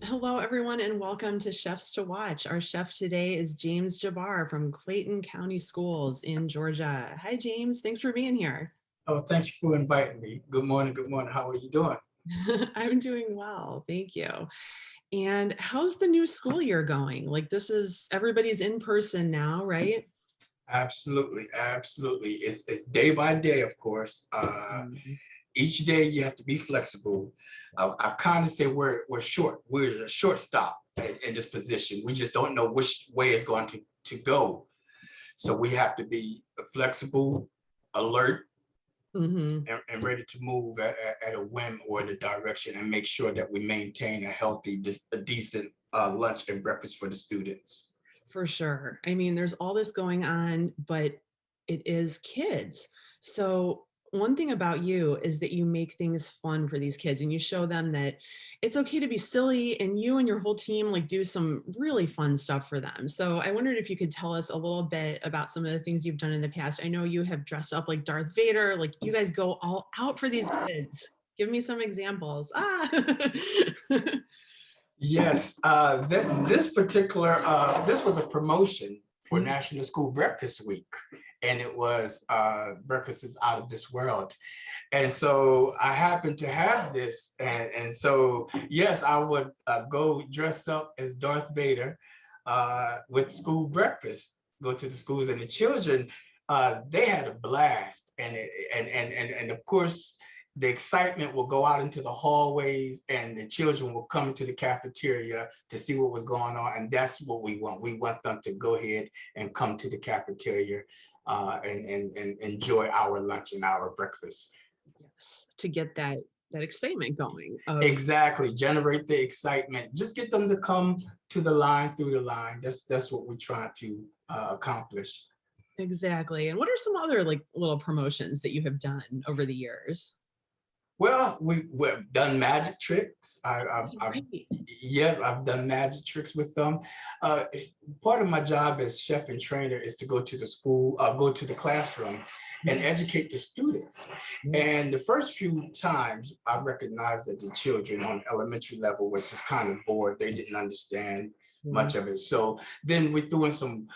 Hello, everyone, and welcome to Chefs to Watch. Our chef today is James Jabbarr from Clayton County Schools in Georgia. Hi, James. Thanks for being here. Oh, thank you for inviting me. Good morning. Good morning. How are you doing? I'm doing well. Thank you. And how's the new school year going? Like, this is everybody's in person now, right? Absolutely. Absolutely. It's day by day, of course. Mhm. Each day you have to be flexible. I kind of say we're short. We're a shortstop in this position. We just don't know which way it's going to go. So we have to be flexible, alert, Mhm. and ready to move at a whim or the direction and make sure that we maintain a healthy, a decent lunch and breakfast for the students. For sure. I mean, there's all this going on, but it is kids. So one thing about you is that you make things fun for these kids and you show them that it's okay to be silly, and you and your whole team like do some really fun stuff for them. So I wondered if you could tell us a little bit about some of the things you've done in the past. I know you have dressed up like Darth Vader, like you guys go all out for these kids. Give me some examples. Ah. Yes, this was a promotion for Mhm. National School Breakfast Week, and it was breakfast is out of this world. And so I happened to have this, and so yes, I would go dress up as Darth Vader with school breakfast, go to the schools, and the children they had a blast, and of course the excitement will go out into the hallways, and the children will come to the cafeteria to see what was going on, and that's what we want. We want them to go ahead and come to the cafeteria and enjoy our lunch and our breakfast. Yes, to get that excitement going of Exactly. Generate the excitement. Just get them to come to the line, through the line. That's what we're trying to accomplish. exactly. And what are some other like little promotions that you have done over the years? Well, we've done magic tricks. Right. Yes, I've done magic tricks with them. Uh, Part of my job as chef and trainer is to go to the school, go to the classroom and educate the students. And the first few times I recognized that the children on elementary level was just kind of bored. They didn't understand Mhm. much of it. So then we threw in some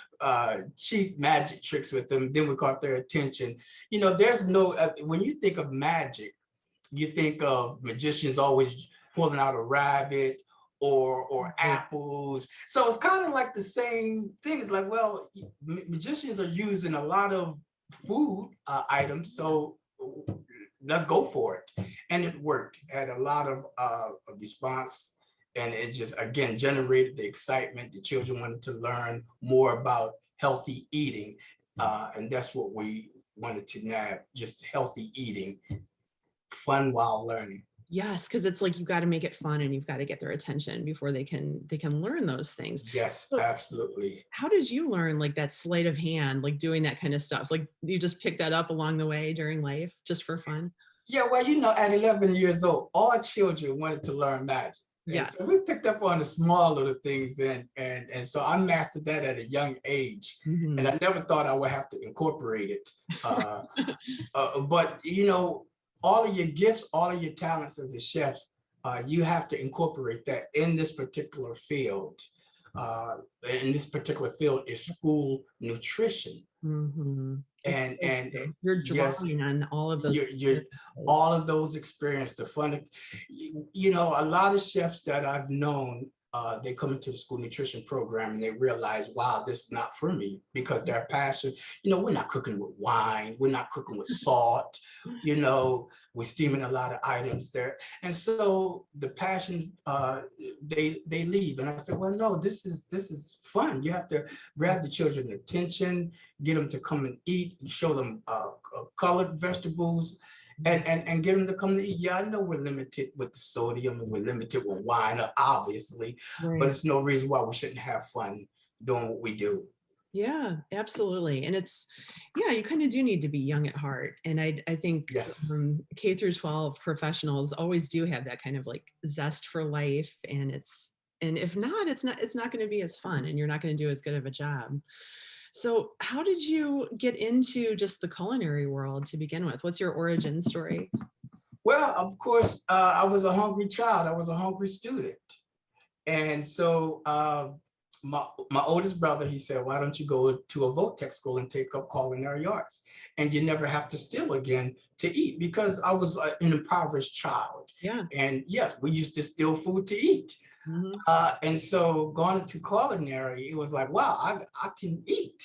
cheap magic tricks with them. Then we caught their attention. You know, there's no, when you think of magic, you think of magicians always pulling out a rabbit or Right. apples. So it's kind of like the same thing. It's like, well, magicians are using a lot of food items, so let's go for it. And it worked. Had a lot of response, and it just again generated the excitement. The children wanted to learn more about healthy eating, and that's what we wanted to nab, just healthy eating, fun while learning. Yes, because it's like you got to make it fun and you've got to get their attention before they can learn those things. Yes, So absolutely. how did you learn like that sleight of hand, like doing that kind of stuff? Like you just pick that up along the way during life just for fun? Yeah, well, you know, at 11 years old, all children wanted to learn magic. And so Yes. we picked up on the small little things, and so I mastered that at a young age. And Mhm. I never thought I would have to incorporate it. Uh, but you know, all of your gifts, all of your talents as a chef, you have to incorporate that in this particular field. Uh, in this particular field is school nutrition, Mhm. It's and so and true. You're yes, drawing on all of those you're experiences. all of those experience, the fun. You know, a lot of chefs that I've known, they come into the school nutrition program and they realize, wow, this is not for me, because their passion, you know, we're not cooking with wine, we're not cooking with salt, you know, we're steaming a lot of items there. And so the passion, they leave. And I said, well, no, this is fun. You have to grab the children's attention, get them to come and eat, show them colored vegetables, and get them to come to eat. Yeah, I know we're limited with the sodium and we're limited with wine, obviously, but Right. it's no reason why we shouldn't have fun doing what we do. Yeah, absolutely. And yeah, you kind of do need to be young at heart. And I think Yes. K through 12 professionals always do have that kind of like zest for life. And if not, it's not going to be as fun and you're not going to do as good of a job. So how did you get into just the culinary world to begin with? What's your origin story? Well, of course, I was a hungry child. I was a hungry student. And so my oldest brother, he said, why don't you go to a VOTEC school and take up culinary arts? And you never have to steal again to eat, because I was an impoverished child. Yeah. And yes, we used to steal food to eat. Mhm. And so going into culinary, it was like, wow, I can eat.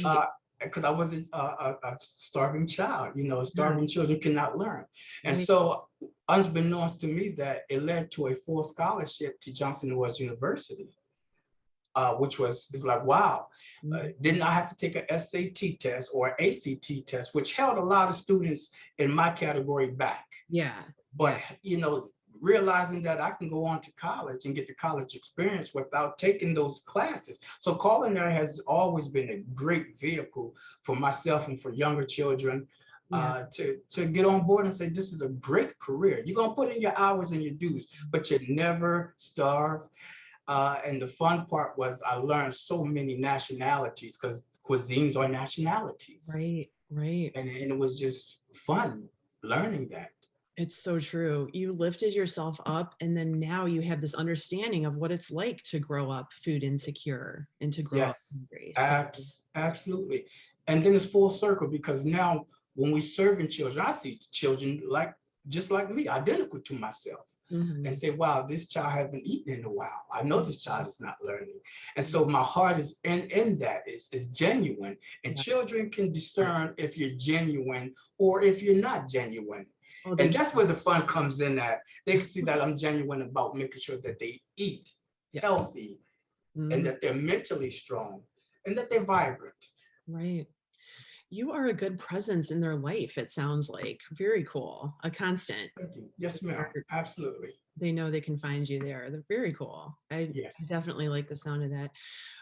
Right. Because I was a starving child, Yeah. starving children cannot learn. And Right. so unbeknownst to me, that it led to a full scholarship to Johnson & Wales University, which is like, wow, Mhm. didn't I have to take a SAT test or ACT test, which held a lot of students in my category back. Yeah. But, Yeah. realizing that I can go on to college and get the college experience without taking those classes. So culinary has always been a great vehicle for myself and for younger children Yeah. to get on board and say, this is a great career. You're going to put in your hours and your dues, but you never starve. And the fun part was I learned so many nationalities, because cuisines are nationalities. Right. Right. And it was just fun learning that. It's so true. You lifted yourself up, and then now you have this understanding of what it's like to grow up food insecure and to grow up Yes, hungry. So, absolutely. And then it's full circle, because now when we serving children, I see children just like me, identical to myself, and mhm. say, wow, this child hasn't eaten in a while. I know this child is not learning. And Yeah. so my heart is in that is genuine. And Yeah. children can discern if you're genuine or if you're not genuine. Oh, they And can. that's where the fun comes in at. They can see that I'm genuine about making sure that they eat Yes. healthy, and Mhm. that they're mentally strong, and that they're vibrant. Right. You are a good presence in their life, it sounds like. Very cool. A constant. Thank you. Yes, ma'am. Where Absolutely. they know they can find you there. They're very cool. I Yes. definitely like the sound of that.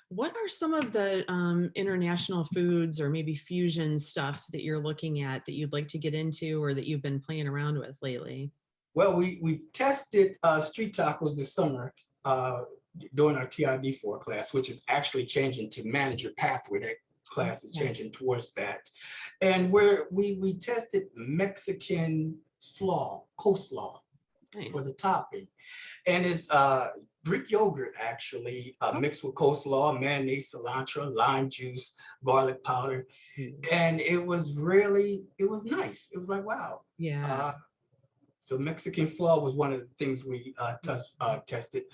What are some of the international foods or maybe fusion stuff that you're looking at that you'd like to get into or that you've been playing around with lately? Well, we've tested street tacos this summer uh, during our TID4 class, which is actually changing to manager pathway. That class is Okay. changing towards that. And where we tested Mexican coleslaw for the Nice. topping. And it's Greek yogurt, actually, Oh, mixed with coleslaw, mayonnaise, cilantro, lime juice, garlic powder. mm, And it was nice. It was like, wow. yeah. Uh, so Mexican slaw was one of the things we tested.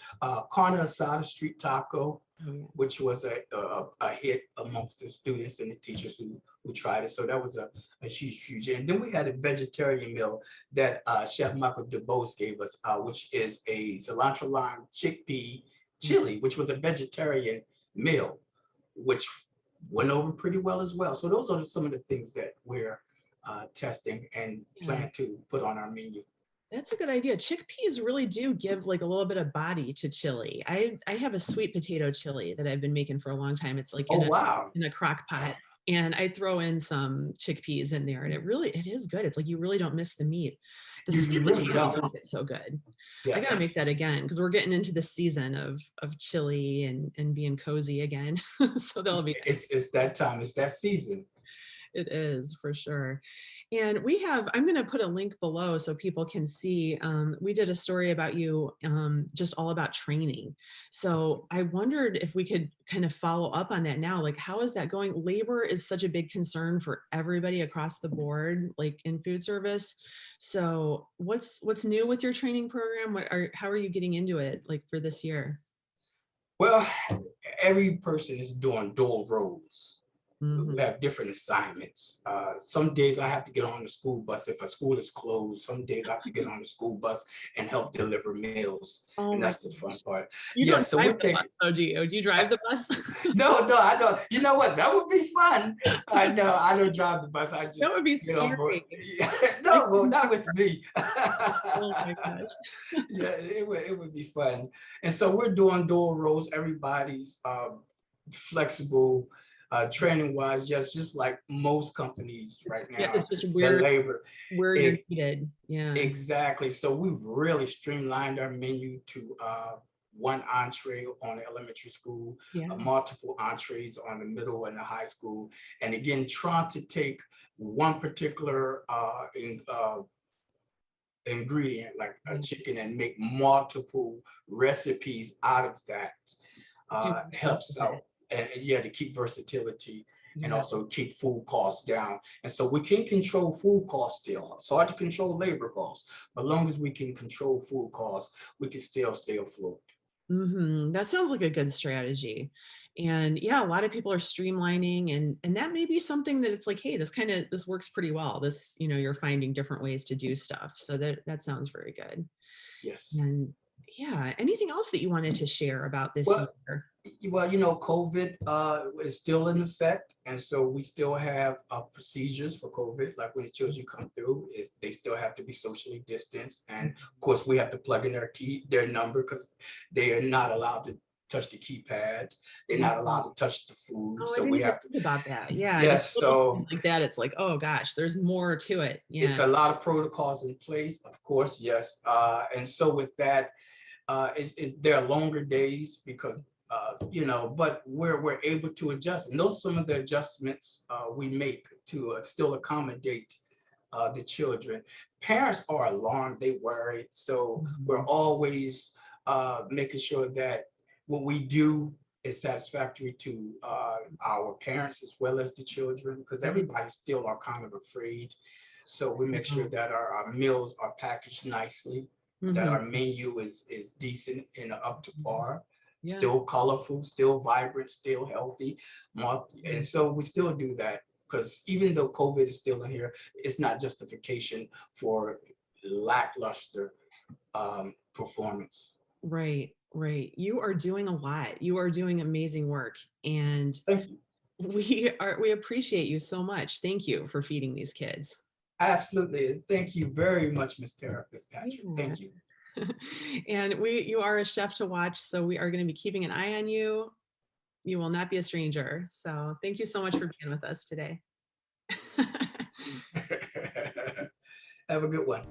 Carne asada street taco, Oh, yeah. which was a hit amongst the students and the teachers who tried it. So that was a huge. And then we had a vegetarian meal that Chef Michael DeBose gave us, which is a cilantro lime chickpea Mm, chili, which was a vegetarian meal, which went over pretty well as well. So those are some of the things that we're testing and yeah. plan to put on our menu. That's a good idea. Chickpeas really do give like a little bit of body to chili. I have a sweet potato chili that I've been making for a long time. It's like Oh, wow. in a crock pot, and I throw in some chickpeas in there, and it is good. It's like you really don't miss the meat. The You sweet really potatoes don't. make it so good. I gotta make Yes. that again because we're getting into the season of chili and being cozy again. So that'll be nice. It's that time. It's that season. It is for sure. And I'm going to put a link below so people can see. We did a story about you, just all about training. So I wondered if we could kind of follow up on that now. Like, how is that going? Labor is such a big concern for everybody across the board, like in food service. So what's new with your training program? How are you getting into it, like for this year? Well, every person is doing dual roles. We Mhm. have different assignments. Some days I have to get on the school bus if a school is closed. Some days I have to get on the school bus and help deliver meals. Oh And my that's the fun gosh. part. You don't Yes, so drive we're the bus taking, though, do you? Do you drive the bus? no, I don't. You know what? That would be fun. I know. I don't drive the bus. I That would just be get on board. scary. I No, well, couldn't not do with me. Oh my gosh. Yeah, it would be fun. And so we're doing dual roles. Everybody's flexible, training wise, just like most companies right Yeah, now, it's just the labor. where you're It, needed. Yeah. exactly. So we've really streamlined our menu to one entree on the elementary school, Yeah. multiple entrees on the middle and the high school. And again, trying to take one particular ingredient like a Yeah. chicken and make multiple recipes out of that Do stuff helps with it. out. And yeah, to keep versatility and Yeah. also keep food costs down. And so we can control food costs still. It's hard to control labor costs, but as long as we can control food costs, we can still stay afloat. That sounds like a good strategy. And yeah, a lot of people are streamlining and that may be something that it's like, hey, this works pretty well. This, you're finding different ways to do stuff. So that sounds very good. Yes. And yeah, anything else that you wanted to share about this Well, year? COVID is still in effect, and so we still have procedures for COVID. Like when the children come through, they still have to be socially distanced, and of course we have to plug in their number because they are not allowed to touch the keypad. They're not Mhm. allowed to touch the food, Oh, I so didn't we even have to. think about that. Yeah, just Yes, little so things like that. It's like, oh gosh, there's more to it. it's Yeah. a lot of protocols in place, of course. Yes, and so with that, there are longer days because but we're able to adjust, and those are some of the adjustments we make to still accommodate the children. Parents are alarmed, they worried, so we're Mhm. always making sure that what we do is satisfactory to our parents as well as the children, because Yeah. everybody still are kind of afraid. So we make sure Wow. that our meals are packaged nicely, that Mhm. our menu is decent and up to par, Yeah. still colorful, still vibrant, still healthy. And Mhm. so we still do that because even though COVID is still in here, it's not justification for lackluster performance. Right, right. You are doing a lot. You are doing amazing work. And Thank you. we appreciate you so much. Thank you for feeding these kids. Absolutely. Thank you very much, Miss Therapist Patrick. Yeah. Thank you. And you are a chef to watch, so we are going to be keeping an eye on you. You will not be a stranger. So thank you so much for being with us today. Have a good one.